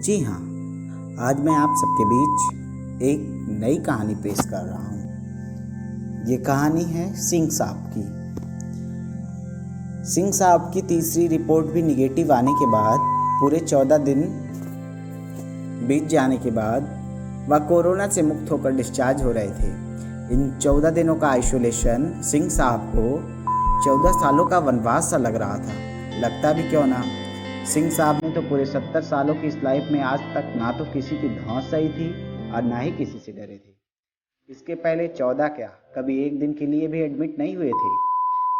जी हाँ, आज मैं आप सबके बीच एक नई कहानी पेश कर रहा हूँ। ये कहानी है सिंह साहब की। सिंह साहब की तीसरी रिपोर्ट भी निगेटिव आने के बाद पूरे 14 दिन बीत जाने के बाद वह कोरोना से मुक्त होकर डिस्चार्ज हो रहे थे। इन 14 दिनों का आइसोलेशन सिंह साहब को 14 सालों का वनवास सा लग रहा था। लगता भी क्यों ना, सिंह साहब ने तो पूरे 70 सालों की इस लाइफ में आज तक ना तो किसी की धौंस सही थी और ना ही किसी से डरे थे। इसके पहले 14 क्या, कभी एक दिन के लिए भी एडमिट नहीं हुए थे।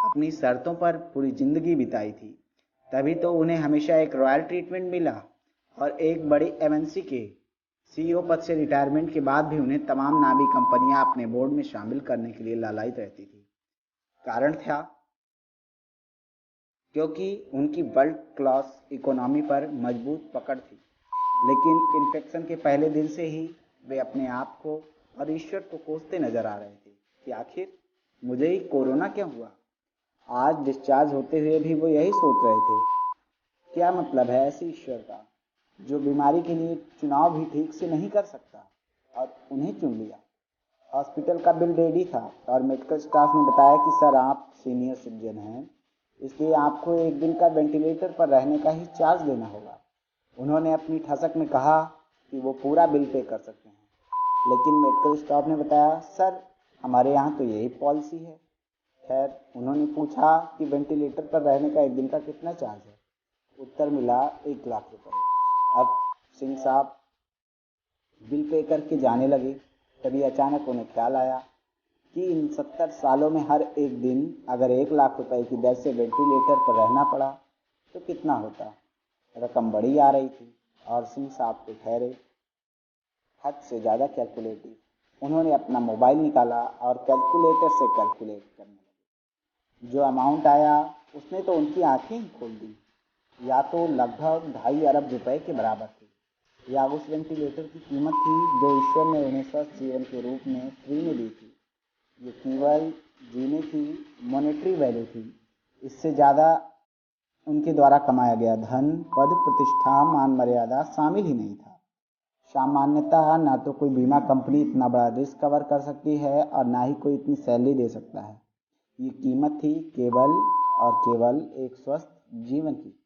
अपनी शर्तों पर पूरी जिंदगी बिताई थी। तभी तो उन्हें हमेशा एक रॉयल ट्रीटमेंट मिला और एक बड़ी एमएनसी के सीईओ पद से रिटायरमेंट के बाद भी उन्हें तमाम नामी कंपनियां अपने बोर्ड में शामिल करने के लिए लालायित रहती थी। कारण था क्योंकि उनकी वर्ल्ड क्लास इकोनॉमी पर मजबूत पकड़ थी। लेकिन इन्फेक्शन के पहले दिन से ही वे अपने आप को और ईश्वर को कोसते नजर आ रहे थे कि आखिर मुझे ही कोरोना क्यों हुआ। आज डिस्चार्ज होते हुए भी वो यही सोच रहे थे, क्या मतलब है ऐसे ईश्वर का जो बीमारी के लिए चुनाव भी ठीक से नहीं कर सकता, और उन्हें चुन लिया। हॉस्पिटल का बिल रेडी था और मेडिकल स्टाफ ने बताया कि सर, आप सीनियर सिटीजन हैं, इसलिए आपको एक दिन का वेंटिलेटर पर रहने का ही चार्ज देना होगा। उन्होंने अपनी ठसक में कहा कि वो पूरा बिल पे कर सकते हैं, लेकिन मेडिकल स्टाफ ने बताया, सर हमारे यहाँ तो यही पॉलिसी है। खैर, उन्होंने पूछा कि वेंटिलेटर पर रहने का एक दिन का कितना चार्ज है। उत्तर मिला 1 लाख रुपए। अब सिंह साहब बिल पे करके जाने लगे। तभी अचानक उन्हें ख्याल आया कि इन 70 सालों में हर एक दिन अगर 1 लाख रुपए की दर से वेंटिलेटर पर रहना पड़ा तो कितना होता। रकम बड़ी आ रही थी और सिंह साहब तो ठहरे हद से ज़्यादा कैलकुलेटिव। उन्होंने अपना मोबाइल निकाला और कैलकुलेटर से कैलकुलेट करने लगे। जो अमाउंट आया उसने तो उनकी आंखें ही खोल दी। या तो लगभग 2.5 अरब रुपए के बराबर थी, या उस वेंटिलेटर की कीमत थी जो ईश्वर ने उन्हें स्वस्थ जीवन के रूप में फ्री में दी थी। ये केवल जीने की मॉनेटरी वैल्यू थी। इससे ज़्यादा उनके द्वारा कमाया गया धन, पद, प्रतिष्ठा, मान मर्यादा शामिल ही नहीं था। सामान्यतः ना तो कोई बीमा कंपनी इतना बड़ा रिस्क कवर कर सकती है और ना ही कोई इतनी सैलरी दे सकता है। ये कीमत थी केवल और केवल एक स्वस्थ जीवन की।